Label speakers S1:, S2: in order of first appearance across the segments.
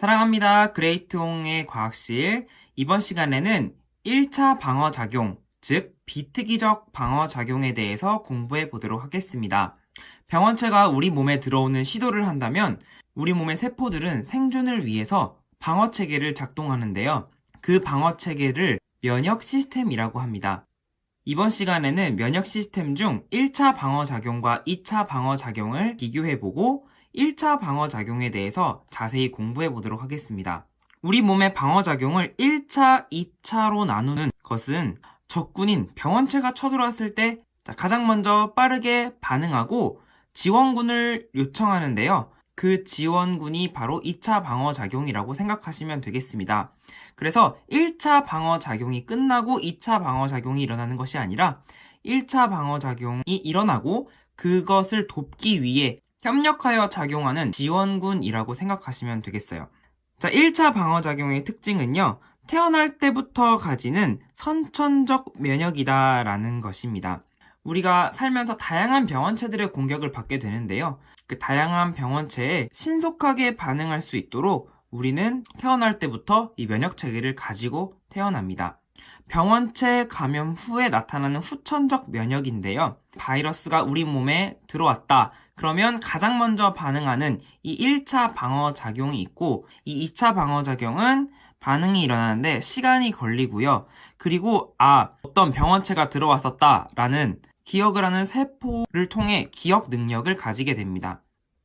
S1: 사랑합니다. 그레이트홍의 과학실. 이번 시간에는 1차 방어작용, 즉 비특이적 방어작용에 대해서 공부해 보도록 하겠습니다. 병원체가 우리 몸에 들어오는 시도를 한다면 우리 몸의 세포들은 생존을 위해서 방어체계를 작동하는데요. 그 방어체계를 면역 시스템이라고 합니다. 이번 시간에는 면역 시스템 중 1차 방어작용과 2차 방어작용을 비교해보고 1차 방어작용에 대해서 자세히 공부해 보도록 하겠습니다. 우리 몸의 방어작용을 1차, 2차로 나누는 것은 적군인 병원체가 쳐들어왔을 때 가장 먼저 빠르게 반응하고 지원군을 요청하는데요. 그 지원군이 바로 2차 방어작용이라고 생각하시면 되겠습니다. 그래서 1차 방어작용이 끝나고 2차 방어작용이 일어나는 것이 아니라 1차 방어작용이 일어나고 그것을 돕기 위해 협력하여 작용하는 지원군이라고 생각하시면 되겠어요. 자, 1차 방어작용의 특징은요. 태어날 때부터 가지는 선천적 면역이다라는 것입니다. 우리가 살면서 다양한 병원체들의 공격을 받게 되는데요. 그 다양한 병원체에 신속하게 반응할 수 있도록 우리는 태어날 때부터 이 면역체계를 가지고 태어납니다. 병원체 감염 후에 나타나는 후천적 면역인데요. 바이러스가 우리 몸에 들어왔다. 그러면 가장 먼저 반응하는 이 1차 방어작용이 있고 이 2차 방어작용은 반응이 일어나는데 시간이 걸리고요. 그리고 어떤 병원체가 들어왔었다라는 기억을 하는 세포를 통해 기억 능력을 가지게 됩니다.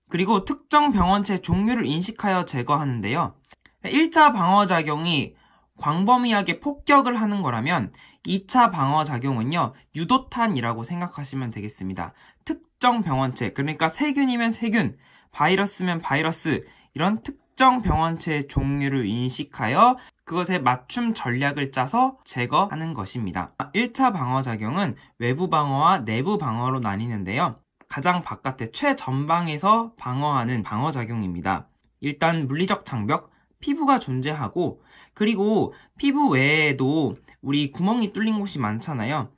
S1: 그리고 특정 병원체 종류를 인식하여 제거하는데요. 1차 방어작용이 광범위하게 폭격을 하는 거라면 2차 방어작용은요, 유도탄이라고 생각하시면 되겠습니다. 특정 병원체, 그러니까 세균이면 세균, 바이러스면 바이러스, 이런 특정 병원체의 종류를 인식하여 그것에 맞춤 전략을 짜서 제거하는 것입니다. 1차 방어작용은 외부 방어와 내부 방어로 나뉘는데요. 가장 바깥에 최전방에서 방어하는 방어작용입니다. 일단 물리적 장벽, 피부가 존재하고 그리고 피부 외에도 우리 구멍이 뚫린 곳이 많잖아요.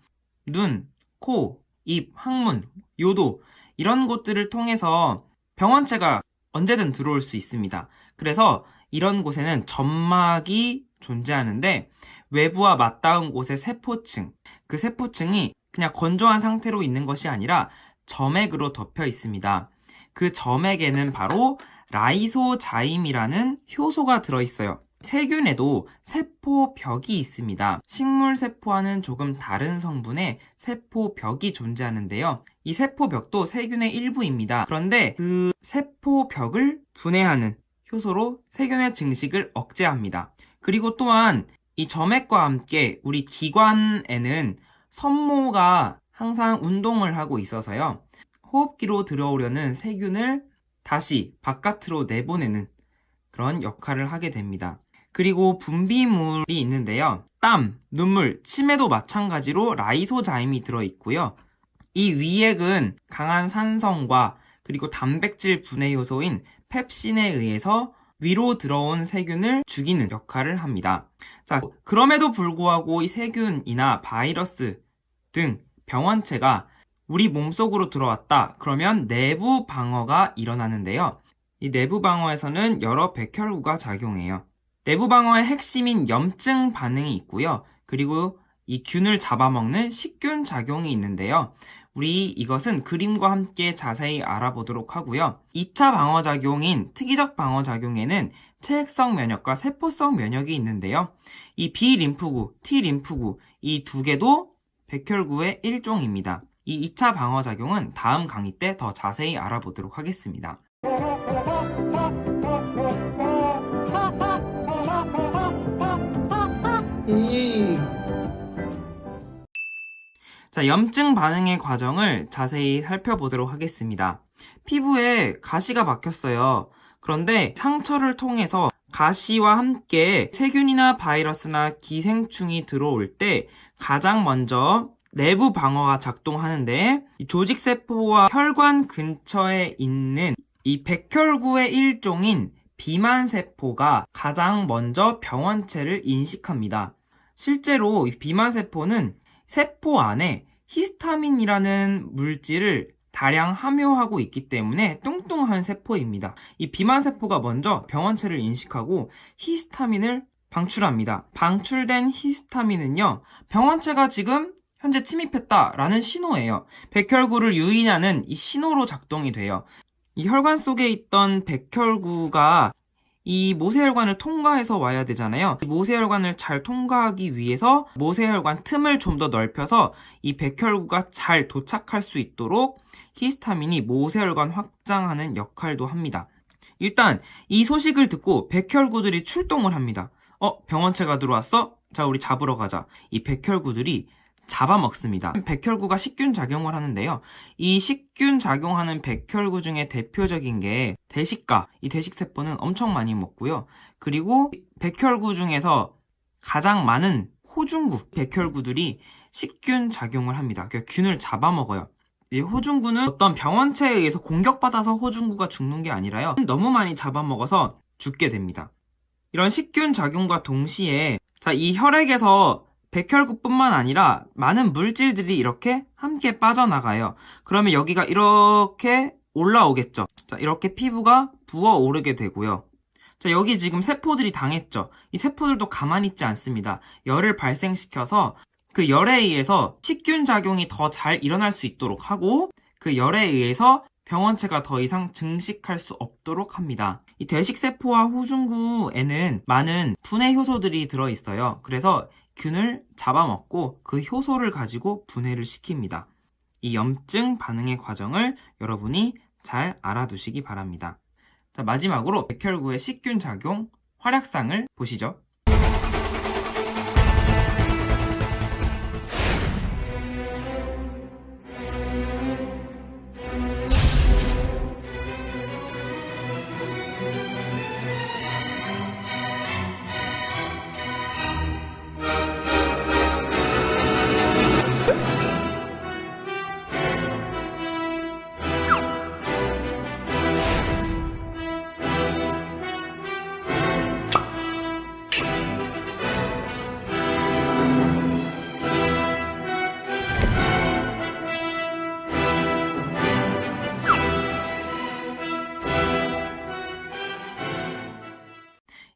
S1: 눈, 코, 입, 항문, 요도 이런 곳들을 통해서 병원체가 언제든 들어올 수 있습니다. 그래서 이런 곳에는 점막이 존재하는데 외부와 맞닿은 곳의 세포층, 그 세포층이 그냥 건조한 상태로 있는 것이 아니라 점액으로 덮여 있습니다. 그 점액에는 바로 라이소자임이라는 효소가 들어있어요. 세균에도 세포벽이 있습니다. 식물세포와는 조금 다른 성분의 세포벽이 존재하는데요. 이 세포벽도 세균의 일부입니다. 그런데 그 세포벽을 분해하는 효소로 세균의 증식을 억제합니다. 그리고 또한 이 점액과 함께 우리 기관에는 섬모가 항상 운동을 하고 있어서요. 호흡기로 들어오려는 세균을 다시 바깥으로 내보내는 그런 역할을 하게 됩니다. 그리고 분비물이 있는데요. 땀, 눈물, 침에도 마찬가지로 라이소자임이 들어있고요. 이 위액은 강한 산성과 그리고 단백질 분해 효소인 펩신에 의해서 위로 들어온 세균을 죽이는 역할을 합니다. 자, 그럼에도 불구하고 이 세균이나 바이러스 등 병원체가 우리 몸속으로 들어왔다. 그러면 내부 방어가 일어나는데요. 이 내부 방어에서는 여러 백혈구가 작용해요. 내부 방어의 핵심인 염증 반응이 있고요. 그리고 이 균을 잡아먹는 식균 작용이 있는데요. 우리 이것은 그림과 함께 자세히 알아보도록 하고요. 2차 방어작용인 특이적 방어작용에는 체액성 면역과 세포성 면역이 있는데요. 이 B림프구, T림프구 이 두 개도 백혈구의 일종입니다. 이 2차 방어작용은 다음 강의 때 더 자세히 알아보도록 하겠습니다. 자, 염증 반응의 과정을 자세히 살펴보도록 하겠습니다. 피부에 가시가 박혔어요. 그런데 상처를 통해서 가시와 함께 세균이나 바이러스나 기생충이 들어올 때 가장 먼저 내부 방어가 작동하는데 조직세포와 혈관 근처에 있는 이 백혈구의 일종인 비만세포가 가장 먼저 병원체를 인식합니다. 실제로 이 비만세포는 세포 안에 히스타민이라는 물질을 다량 함유하고 있기 때문에 뚱뚱한 세포입니다. 이 비만 세포가 먼저 병원체를 인식하고 히스타민을 방출합니다. 방출된 히스타민은요, 병원체가 지금 현재 침입했다라는 신호예요. 백혈구를 유인하는 이 신호로 작동이 돼요. 이 혈관 속에 있던 백혈구가 이 모세혈관을 통과해서 와야 되잖아요. 이 모세혈관을 잘 통과하기 위해서 모세혈관 틈을 좀 더 넓혀서 이 백혈구가 잘 도착할 수 있도록 히스타민이 모세혈관 확장하는 역할도 합니다. 일단 이 소식을 듣고 백혈구들이 출동을 합니다. 병원체가 들어왔어? 자, 우리 잡으러 가자. 이 백혈구들이 잡아먹습니다. 백혈구가 식균 작용을 하는데요. 이 식균 작용하는 백혈구 중에 대표적인 게 대식가, 이 대식세포는 엄청 많이 먹고요. 그리고 백혈구 중에서 가장 많은 호중구, 백혈구들이 식균 작용을 합니다. 그러니까 균을 잡아먹어요. 이 호중구는 어떤 병원체에 의해서 공격받아서 호중구가 죽는 게 아니라요. 너무 많이 잡아먹어서 죽게 됩니다. 이런 식균 작용과 동시에 이 혈액에서 백혈구뿐만 아니라 많은 물질들이 이렇게 함께 빠져나가요. 그러면 여기가 이렇게 올라오겠죠. 자, 이렇게 피부가 부어오르게 되고요. 자, 여기 지금 세포들이 당했죠. 이 세포들도 가만히 있지 않습니다. 열을 발생시켜서 그 열에 의해서 식균 작용이 더 잘 일어날 수 있도록 하고 그 열에 의해서 병원체가 더 이상 증식할 수 없도록 합니다. 이 대식세포와 호중구에는 많은 분해 효소들이 들어있어요. 그래서 균을 잡아먹고 그 효소를 가지고 분해를 시킵니다. 이 염증 반응의 과정을 여러분이 잘 알아두시기 바랍니다. 자, 마지막으로 백혈구의 식균 작용 활약상을 보시죠.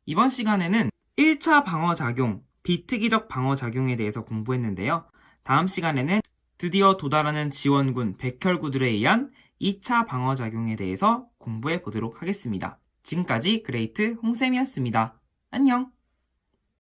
S1: 이번 시간에는 1차 방어작용, 비특이적 방어작용에 대해서 공부했는데요. 다음 시간에는 드디어 도달하는 지원군, 백혈구들에 의한 2차 방어작용에 대해서 공부해 보도록 하겠습니다. 지금까지 그레이트 홍쌤이었습니다. 안녕!